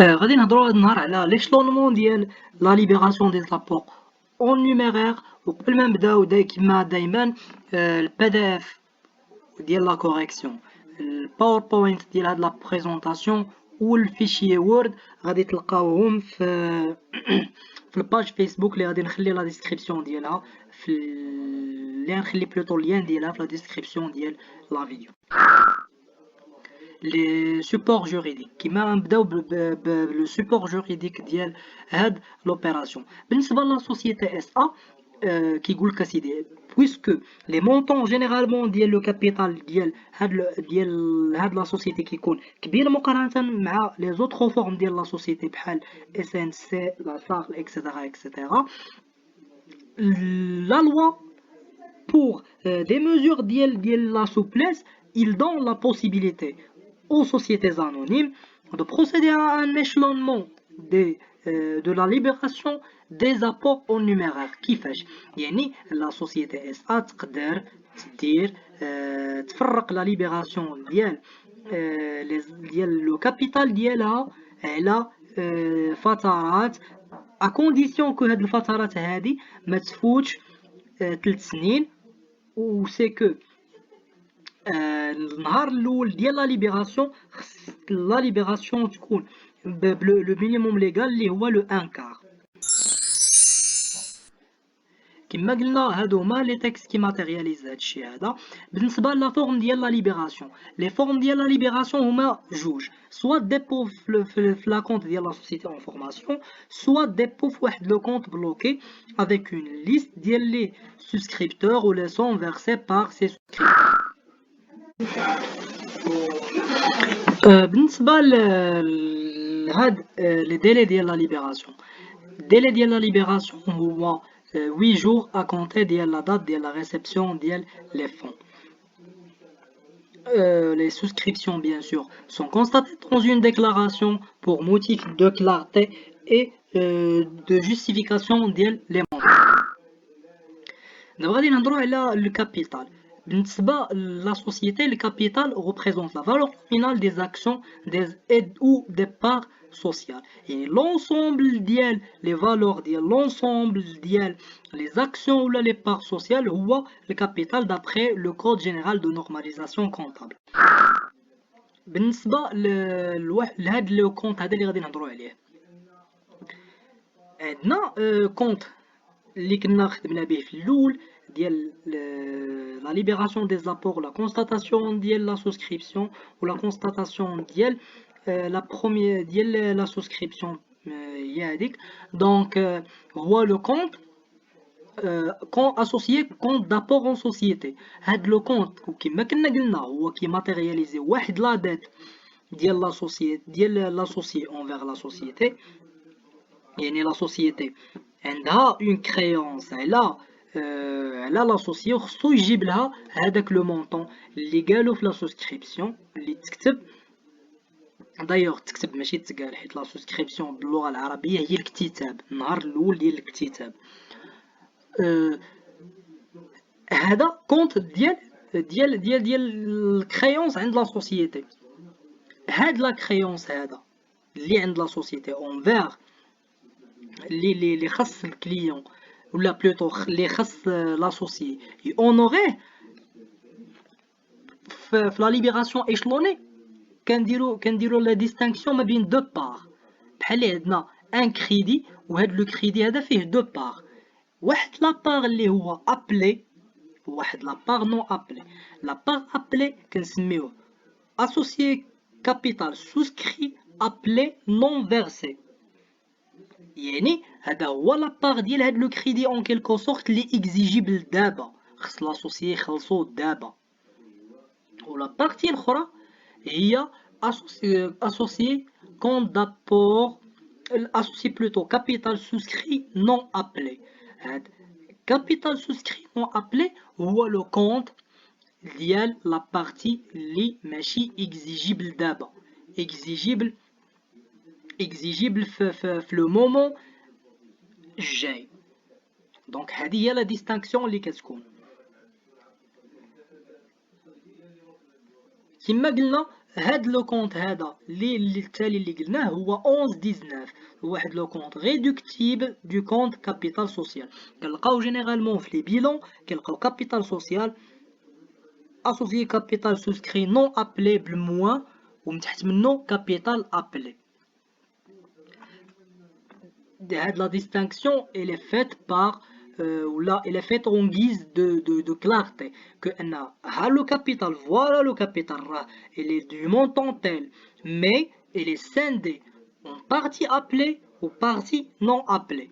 غادي نهضروا هذا النهار على ليشلونمون ديال لا ليبراسيون دي زابور اون نيميرير. وقبل ما نبداو كيما دايما البي دي اف ديال لا كوريكسيون، الباوربوينت ديال هاد لا بريزونطاسيون والفيشي وورد غادي تلقاوهم في في الباج فيسبوك اللي غادي نخلي لا ديسكريبسيون ديالها في اللي نخلي بلوتو اللين ديالها في لا ديسكريبسيون ديال لا فيديو. لي سوبور جوريديك كيما نبداو بلو سوبور جوريديك ديال هاد لوبيراسيون. بالنسبه لا سوسيتي اس ا كيقول لك اسيدي بويسكو لي مونطون جينيرالمون ديال لو كابيتال ديال هاد لا سوسيتي كيكون كبير مقارنه مع لي زوطخ فورم ديال لا سوسيتي بحال اس ان سي لا سار اكسيتيرا اكسيتيرا. لا لوا pour des mesures ديال la souplesse, il donne la possibilité aux sociétés anonymes de procéder à un échelonnement de la libération des apports en numéraire. كيفاش؟ يعني la société SA تقدر تدير تفرق la libération ديال le capital ديالها على فترات à condition que هاد الفترات هادي ما تفوتش 3 سنين. و سي كو النهار الاول ديال لا ليبراسيون خص لا ليبراسيون تكون لو مينيموم ليغال اللي هو لو 1 كار. كما قلنا هادو هما لي تيكست كي ماتيرياليز هادشي هذا. بالنسبه لا فورم ديال لا ليبراسيون، لي فورم ديال لا ليبراسيون هما جوج، سوا ديبو في لا كونت ديال لا سوسيتي اون فورماسيون، سوا ديبو في واحد لو كونت بلوكي افيك اون ليست ديال لي سوسكريبتور و لي سون فيرسي بار سي سوسكريبتور. بالنسبه لهاد لي ديلي ديال لا ليبراسيون، الديلي ديال لا ليبراسيون هو 8 jours à compter de la date de la réception des fonds. Les souscriptions, bien sûr, sont constatées dans une déclaration pour motif de clarté et de justification des montants. Nous allons voir le capital. بالنسبة la société, le capital représente la valeur finale des actions des aides ou des parts sociales. Et l'ensemble les valeurs de l'ensemble les actions ou les parts sociales ou le capital d'après le code général de normalisation comptable. بالنسبة لهاد لو كونت هذا اللي غادي نهضروا عليه، عندنا كونت اللي كنا خدمنا به في الاول ديال la libération des apports, la constatation de la souscription ou la constatation de la première de la souscription. Donc voit le compte associé compte d'apport en société. هاد لو كونت كما كنا قلنا هو كي ماتيرياليزي واحد لا ديت ديال لا سوسيتي ديال لاسوسيي envers la société. يعني لا سوسيتي عندها اون كريونس على لاسوسيي وخصو يجيب لها هذاك لو مونطون اللي قالو في لا سوسكريبسيون اللي تكتب. دايوغ تكتب ماشي تقال، حيت لا سوسكريبسيون باللغه العربيه هي الكتتاب، النهار الاول ديال الكتتاب. هذا كونت ديال الكريونس عند لا سوسيتي. هاد لا كريونس هذا اللي عند لا سوسيتي اونفير اللي خص الكليون ولا بلوتو اللي خص لاسوسيي يونوريه في لا ليبراسيون ايشلوني. كنديرو لا ديستانكسيون ما بين دو بار، بحال عندنا ان كريدي وهاد لو كريدي هذا فيه دو بار، واحد لا بار اللي هو ابلي وواحد لا بار نون ابلي. لا بار ابلي كنسميوه اسوسيي كابيتال سوسكري ابلي نون فيرسي. يعني هذا هو لابار ديال هاد لو كريدي اون كيلكو سورت لي اكزيجيبل دابا، خص لاسوسيي يخلصو دابا. و لا بارتي الاخرى هي اسوسيي كونت دابور اسوسيي بلوتو كابيتال سوسكري نون ابلي. هاد كابيتال سوسكري نون ابلي هو لو كونت ديال لا بارتي لي ماشي اكزيجيبل دابا، اكزيجيبل في لو مومون الجاي. دونك هذه هي لا ديستانكسيون اللي كتكون. كما قلنا هاد لو كونت هذا اللي التالي اللي قلناه هو 11 هو واحد لو كونت ريدكتيبل دو كونت كابيتال سوسيال. كنلقاو جينيرالمون في لي بيلون كنلقاو كابيتال سوسيال اسوسيي كابيتال سوسكري نون ابلي بالموان ومن تحت منه كابيتال ابلي. هاد لا ديستانكسيون elle est faite par ولا elle est faite en guise de clarté que ان ها لو كابيتال فوالا لو كابيتال راه elle est du montant tel mais elle est scindée en partie appelée ou partie non appelée.